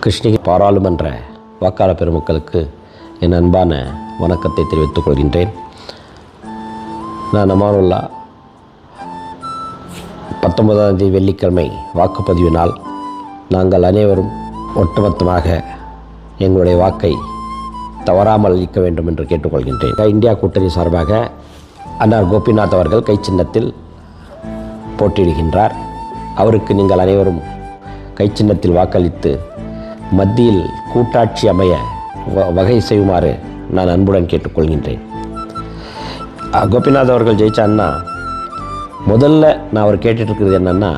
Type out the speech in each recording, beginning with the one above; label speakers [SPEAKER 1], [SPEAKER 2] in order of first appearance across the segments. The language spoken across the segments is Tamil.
[SPEAKER 1] கிருஷ்ணகிரி பாராளுமன்ற வாக்காளர் பெருமக்களுக்கு என் அன்பான வணக்கத்தை தெரிவித்துக் கொள்கின்றேன். நான் அமானுல்லா. 19ஆம் தேதி வெள்ளிக்கிழமை வாக்குப்பதிவு நாள். நாங்கள் அனைவரும் ஒட்டுமொத்தமாக எங்களுடைய வாக்கை தவறாமல் அளிக்க வேண்டும் என்று கேட்டுக்கொள்கின்றேன். இந்தியா கூட்டணி சார்பாக அன்னார் கோபிநாத் அவர்கள் கை சின்னத்தில் போட்டியிடுகின்றார். அவருக்கு நீங்கள் அனைவரும் கை சின்னத்தில் வாக்களித்து மத்தியில் கூட்டாட்சி அமைய வகை செய்யுமாறு நான் அன்புடன் கேட்டுக்கொள்கின்றேன். கோபிநாத் அவர்கள் ஜெயிச்சான்னா முதல்ல நான் அவர் கேட்டுட்ருக்கிறது என்னென்னா,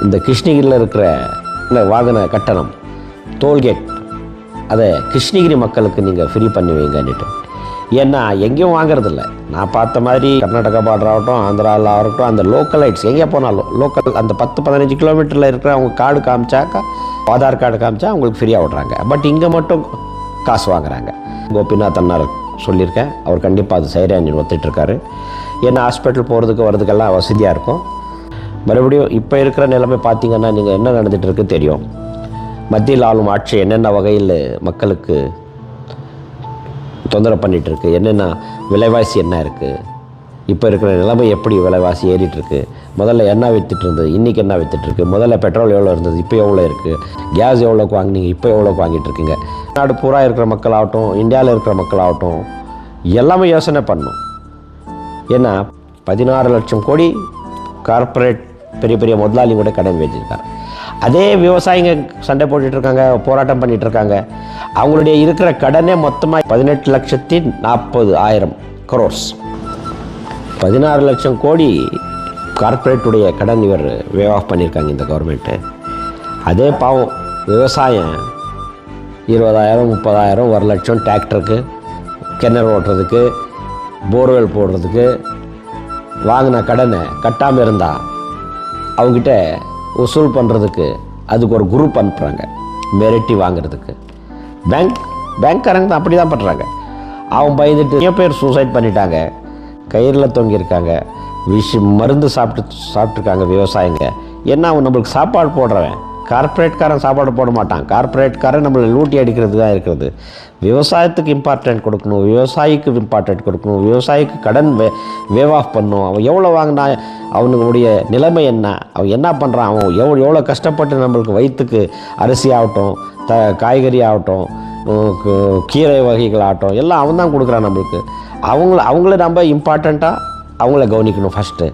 [SPEAKER 1] இந்த கிருஷ்ணகிரியில் இருக்கிற வாகன கட்டணம் டோல்கேட் அதை கிருஷ்ணகிரி மக்களுக்கு நீங்கள் ஃப்ரீ பண்ணி வைங்கன்னுட்டு. ஏன்னா எங்கேயும் வாங்குறதில்ல. நான் பார்த்த மாதிரி கர்நாடகா பார்டர் ஆகட்டும், ஆந்திராவில் ஆகட்டும், அந்த லோக்கலைட்ஸ் எங்கே போனாலும் லோக்கல் அந்த 10-15 கிலோமீட்டரில் இருக்கிற அவங்க கார்டு காமிச்சாக்கா, ஆதார் கார்டு காமிச்சா அவங்களுக்கு ஃப்ரீயாக விட்றாங்க. பட் இங்கே மட்டும் காசு வாங்குறாங்க. கோபிநாத் அண்ணார் சொல்லியிருக்கேன், அவர் கண்டிப்பாக அது செய்கிறேன் ஒத்துட்ருக்காரு. ஏன்னா ஹாஸ்பிட்டல் போகிறதுக்கு வர்றதுக்கெல்லாம் வசதியாக இருக்கும். மறுபடியும் இப்போ இருக்கிற நிலைமை பார்த்திங்கன்னா நீங்கள் என்ன நடந்துகிட்ருக்கு தெரியும். மத்தியில் ஆளும் ஆட்சி என்னென்ன வகையில் மக்களுக்கு தொந்தரவு பண்ணிகிட்ருக்கு, என்னென்ன விலைவாசி என்ன இருக்குது, இப்போ இருக்கிற நிலைமை எப்படி விலைவாசி ஏறிட்டுருக்கு. முதல்ல என்ன விற்றுட்டு இருந்தது, இன்றைக்கி என்ன விற்றுட்ருக்கு, முதல்ல பெட்ரோல் எவ்வளோ இருந்தது, இப்போ எவ்வளோ இருக்குது, கேஸ் எவ்வளோக்கு வாங்கினீங்க, இப்போ எவ்வளோக்கு வாங்கிட்டுருக்கீங்க. நாடு பூரா இருக்கிற மக்களாகட்டும், இந்தியாவில் இருக்கிற மக்களாகட்டும் எல்லாமே யோசனை பண்ணணும். ஏன்னா 16 லட்சம் கோடி கார்ப்பரேட் பெரிய பெரிய முதலாளி கூட கடன் வச்சுருக்காங்க. அதே விவசாயிங்க சண்டை போட்டுட்ருக்காங்க, போராட்டம் பண்ணிகிட்ருக்காங்க. அவங்களுடைய இருக்கிற கடனே மொத்தமாக 18,40,000 crores. 16 லட்சம் கோடி கார்ப்பரேட்டுடைய கடன் இவர் வேவ் ஆஃப் பண்ணியிருக்காங்க இந்த கவர்மெண்ட்டு. அதே பாவம் விவசாயம் 20,000 30,000 1 லட்சம் டிராக்டருக்கு, கிணறு ஓட்டுறதுக்கு, போர்வெல் போடுறதுக்கு வாங்கின கடனை கட்டாமல் இருந்தால் அவங்ககிட்ட வசூல் பண்ணுறதுக்கு அதுக்கு ஒரு குரூப் அனுப்புகிறாங்க, மிரட்டி வாங்கிறதுக்கு. பேங்க்காரங்க தான் அப்படி தான் பண்ணுறாங்க. அவன் பயந்துட்டு நிறைய பேர் சூசைட் பண்ணிட்டாங்க, கயிறில் தொங்கியிருக்காங்க, மருந்து சாப்பிட்ருக்காங்க விவசாயிங்க. ஏன்னா அவன் நம்மளுக்கு சாப்பாடு போடுறவன். கார்ப்பரேட்காரன் சாப்பாடு போட மாட்டான். கார்ப்பரேட்காரன் நம்மளை லூட்டி அடிக்கிறது தான் இருக்கிறது. விவசாயத்துக்கு இம்பார்ட்டன்ட் கொடுக்கணும், விவசாயிக்கு இம்பார்ட்டன்ட் கொடுக்கணும், விவசாயிக்கு கடன் வேவ் ஆஃப் பண்ணணும். அவன் எவ்வளோ வாங்கினா, அவனுடைய நிலைமை என்ன, அவன் என்ன பண்ணுறான், அவன் எவ்வளோ கஷ்டப்பட்டு நம்மளுக்கு வயிற்றுக்கு அரிசி ஆகட்டும், காய்கறி ஆகட்டும், கீரை வகைகள் ஆகட்டும் எல்லாம் அவன் தான் கொடுக்குறான் நம்மளுக்கு. அவங்கள நம்ம இம்பார்ட்டண்ட்டாக அவங்கள கவனிக்கணும் ஃபஸ்ட்டு.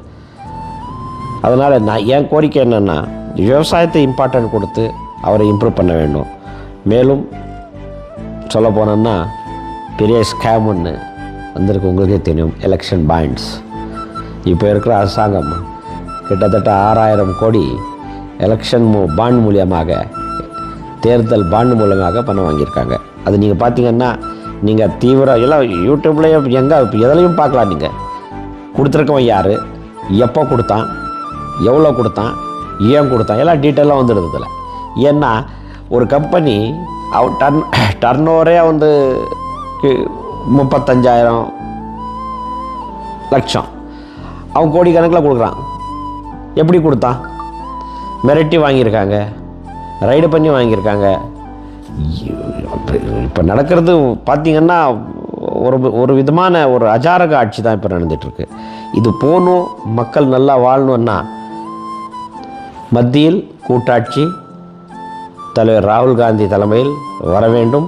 [SPEAKER 1] அதனால் என் கோரிக்கை என்னென்னா, விவசாயத்தை இம்பார்ட்டன்ட் கொடுத்து அவரை இம்ப்ரூவ் பண்ண வேண்டும். மேலும் சொல்ல போனோன்னா பெரிய ஸ்கேம் ஒன்று வந்திருக்கு, உங்களுக்கே தெரியும், எலெக்ஷன் பாண்ட்ஸ். இப்போ இருக்கிற அரசாங்கம் கிட்டத்தட்ட 6,000 கோடி எலெக்ஷன் பாண்ட் மூலியமாக, தேர்தல் பாண்டு மூலமாக பணம் வாங்கியிருக்காங்க. அது நீங்கள் பார்த்தீங்கன்னா நீங்கள் எல்லாம் யூடியூப்லேயும் எங்கே எதுலையும் பார்க்கலாம். நீங்கள் கொடுத்துருக்கவன் யார், எப்போ கொடுத்தான், எவ்வளோ கொடுத்தான், ஏன் கொடுத்தான், எல்லாம் டீட்டெயிலாக வந்துடுது இதில். ஏன்னா ஒரு கம்பெனி டர்ன் ஓவரே வந்து 35,000 லட்சம் அவன் கோடி கணக்கில் கொடுக்குறான். எப்படி கொடுத்தான்? மிரட்டி வாங்கியிருக்காங்க, ரைடு பண்ணி வாங்கியிருக்காங்க. இப்போ நடக்கிறது பார்த்திங்கன்னா ஒரு விதமான ஒரு அஜாரக ஆட்சி தான் இப்போ நடந்துகிட்ருக்கு. இது போகணும், மக்கள் நல்லா வாழணுன்னா மத்தியில் கூட்டாட்சி தலைவர் ராகுல் காந்தி தலைமையில் வர வேண்டும்.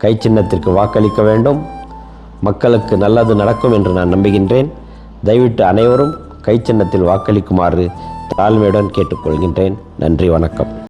[SPEAKER 1] கை சின்னத்திற்கு வாக்களிக்க வேண்டும். மக்களுக்கு நல்லது நடக்கும் என்று நான் நம்புகின்றேன். தயவிட்டு அனைவரும் கை சின்னத்தில் வாக்களிக்குமாறு தாழ்மையுடன் கேட்டுக்கொள்கின்றேன். நன்றி, வணக்கம்.